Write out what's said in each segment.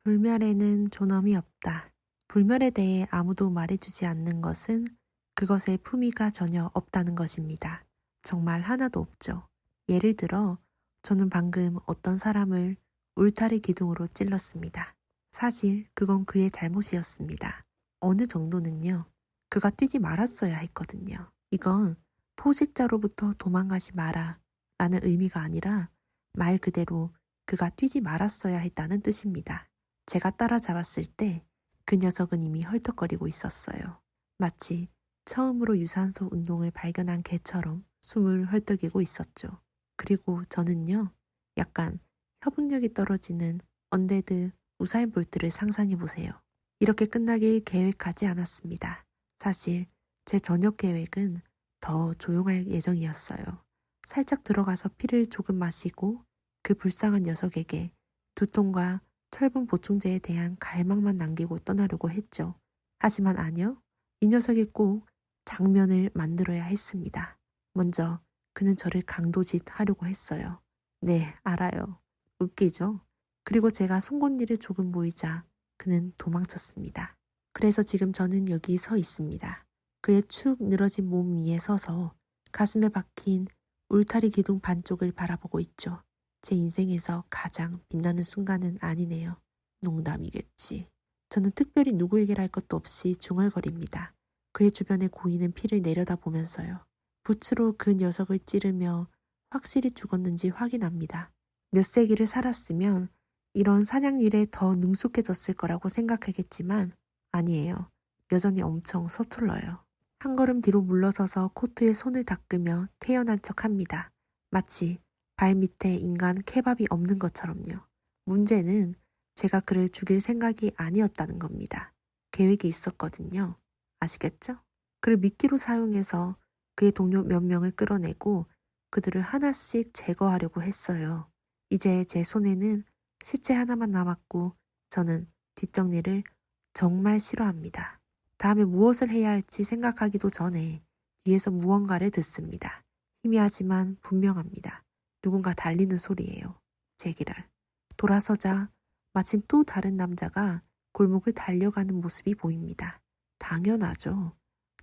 불멸에는 존엄이 없다. 불멸에 대해 아무도 말해주지 않는 것은 그것의 품위가 전혀 없다는 것입니다. 정말 하나도 없죠. 예를 들어 저는 방금 어떤 사람을 울타리 기둥으로 찔렀습니다. 사실 그건 그의 잘못이었습니다. 어느 정도는요. 그가 뛰지 말았어야 했거든요. 이건 포식자로부터 도망가지 마라 라는 의미가 아니라 말 그대로 그가 뛰지 말았어야 했다는 뜻입니다. 제가 따라잡았을 때 그 녀석은 이미 헐떡거리고 있었어요. 마치 처음으로 유산소 운동을 발견한 개처럼 숨을 헐떡이고 있었죠. 그리고 저는요, 약간 협응력이 떨어지는 언데드 우사인 볼트를 상상해 보세요. 이렇게 끝나길 계획하지 않았습니다. 사실 제 저녁 계획은 더 조용할 예정이었어요. 살짝 들어가서 피를 조금 마시고 그 불쌍한 녀석에게 두통과 철분 보충제에 대한 갈망만 남기고 떠나려고 했죠. 하지만 아니요. 이 녀석이 꼭 장면을 만들어야 했습니다. 먼저 그는 저를 강도짓 하려고 했어요. 네, 알아요. 웃기죠? 그리고 제가 송곳니를 조금 보이자 그는 도망쳤습니다. 그래서 지금 저는 여기 서 있습니다. 그의 축 늘어진 몸 위에 서서 가슴에 박힌 울타리 기둥 반쪽을 바라보고 있죠. 제 인생에서 가장 빛나는 순간은 아니네요. 농담이겠지. 저는 특별히 누구에게 할 것도 없이 중얼거립니다. 그의 주변에 고이는 피를 내려다보면서요. 붓으로 그 녀석을 찌르며 확실히 죽었는지 확인합니다. 몇 세기를 살았으면 이런 사냥 일에 더 능숙해졌을 거라고 생각하겠지만 아니에요. 여전히 엄청 서툴러요. 한 걸음 뒤로 물러서서 코트에 손을 닦으며 태연한 척합니다. 마치 발밑에 인간 케밥이 없는 것처럼요. 문제는 제가 그를 죽일 생각이 아니었다는 겁니다. 계획이 있었거든요. 아시겠죠? 그를 미끼로 사용해서 그의 동료 몇 명을 끌어내고 그들을 하나씩 제거하려고 했어요. 이제 제 손에는 시체 하나만 남았고 저는 뒷정리를 정말 싫어합니다. 다음에 무엇을 해야 할지 생각하기도 전에 뒤에서 무언가를 듣습니다. 희미하지만 분명합니다. 누군가 달리는 소리예요. 제기랄. 돌아서자 마침 또 다른 남자가 골목을 달려가는 모습이 보입니다. 당연하죠.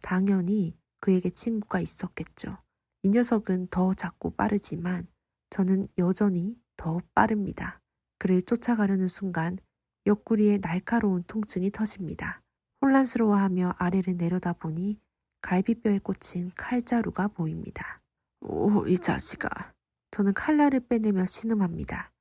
당연히 그에게 친구가 있었겠죠. 이 녀석은 더 작고 빠르지만 저는 여전히 더 빠릅니다. 그를 쫓아가려는 순간 옆구리에 날카로운 통증이 터집니다. 혼란스러워하며 아래를 내려다보니 갈비뼈에 꽂힌 칼자루가 보입니다. 오, 이 자식아. 저는 칼날을 빼내며 신음합니다.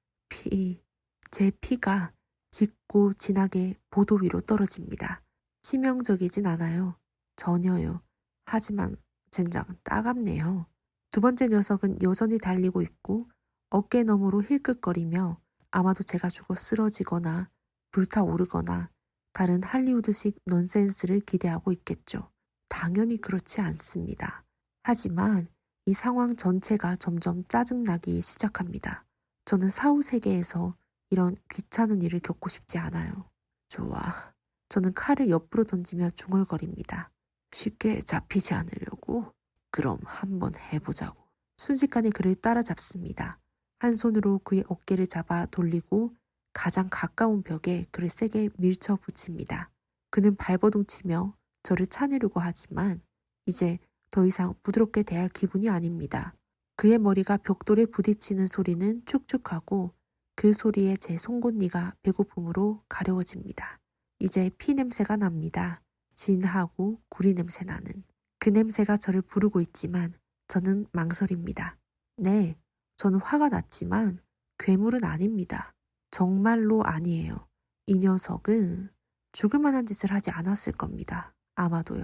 제 피가 짙고 진하게 보도 위로 떨어집니다. 치명적이진 않아요. 전혀요. 하지만 젠장 따갑네요. 두 번째 녀석은 여전히 달리고 있고 어깨 너머로 힐끗거리며 아마도 제가 죽어 쓰러지거나 불타오르거나 다른 할리우드식 넌센스를 기대하고 있겠죠. 당연히 그렇지 않습니다. 하지만 이 상황 전체가 점점 짜증나기 시작합니다. 저는 사후 세계에서 이런 귀찮은 일을 겪고 싶지 않아요. 좋아. 저는 칼을 옆으로 던지며 중얼거립니다. 쉽게 잡히지 않으려고? 그럼 한번 해보자고. 순식간에 그를 따라잡습니다. 한 손으로 그의 어깨를 잡아 돌리고 가장 가까운 벽에 그를 세게 밀쳐 붙입니다. 그는 발버둥치며 저를 차내려고 하지만 이제 더 이상 부드럽게 대할 기분이 아닙니다. 그의 머리가 벽돌에 부딪히는 소리는 축축하고 그 소리에 제 송곳니가 배고픔으로 가려워집니다. 이제 피 냄새가 납니다. 진하고 구리 냄새 나는. 그 냄새가 저를 부르고 있지만 저는 망설입니다. 네, 저는 화가 났지만 괴물은 아닙니다. 정말로 아니에요. 이 녀석은 죽을 만한 짓을 하지 않았을 겁니다. 아마도요.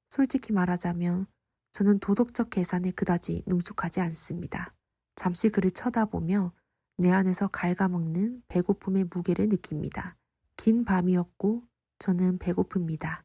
솔직히 말하자면 저는 도덕적 계산에 그다지 능숙하지 않습니다. 잠시 그를 쳐다보며 내 안에서 갉아먹는 배고픔의 무게를 느낍니다. 긴 밤이었고 저는 배고픕니다.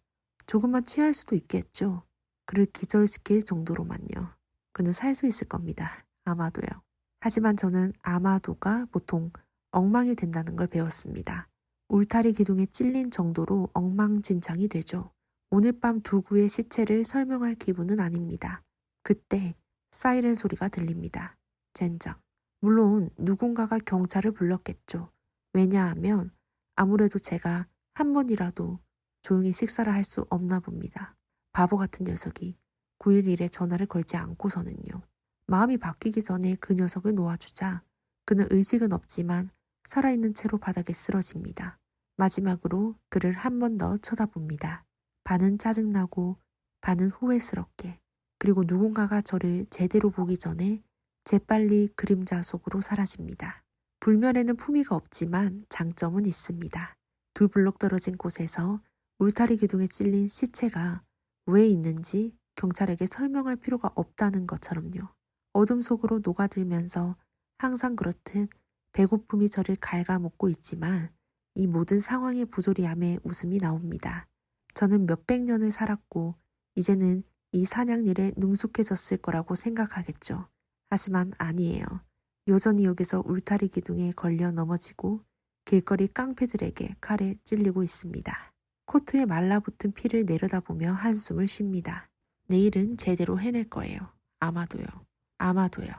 조금만 취할 수도 있겠죠. 그를 기절시킬 정도로만요. 그는 살 수 있을 겁니다. 아마도요. 하지만 저는 아마도가 보통 엉망이 된다는 걸 배웠습니다. 울타리 기둥에 찔린 정도로 엉망진창이 되죠. 오늘 밤 두구의 시체를 설명할 기분은 아닙니다. 그때 사이렌 소리가 들립니다. 젠장. 물론 누군가가 경찰을 불렀겠죠. 왜냐하면 아무래도 제가 한 번이라도 조용히 식사를 할 수 없나 봅니다. 바보 같은 녀석이 9일 일에 전화를 걸지 않고서는요. 마음이 바뀌기 전에 그 녀석을 놓아주자 그는 의식은 없지만 살아있는 채로 바닥에 쓰러집니다. 마지막으로 그를 한 번 더 쳐다봅니다. 반은 짜증나고 반은 후회스럽게. 그리고 누군가가 저를 제대로 보기 전에 재빨리 그림자 속으로 사라집니다. 불면에는 품위가 없지만 장점은 있습니다. 2블록 떨어진 곳에서 울타리 기둥에 찔린 시체가 왜 있는지 경찰에게 설명할 필요가 없다는 것처럼요. 어둠 속으로 녹아들면서 항상 그렇듯 배고픔이 저를 갉아먹고 있지만 이 모든 상황의 부조리함에 웃음이 나옵니다. 저는 몇백 년을 살았고 이제는 이 사냥일에 능숙해졌을 거라고 생각하겠죠. 하지만 아니에요. 여전히 여기서 울타리 기둥에 걸려 넘어지고 길거리 깡패들에게 칼에 찔리고 있습니다. 코트에 말라붙은 피를 내려다보며 한숨을 쉽니다. 내일은 제대로 해낼 거예요. 아마도요. 아마도요.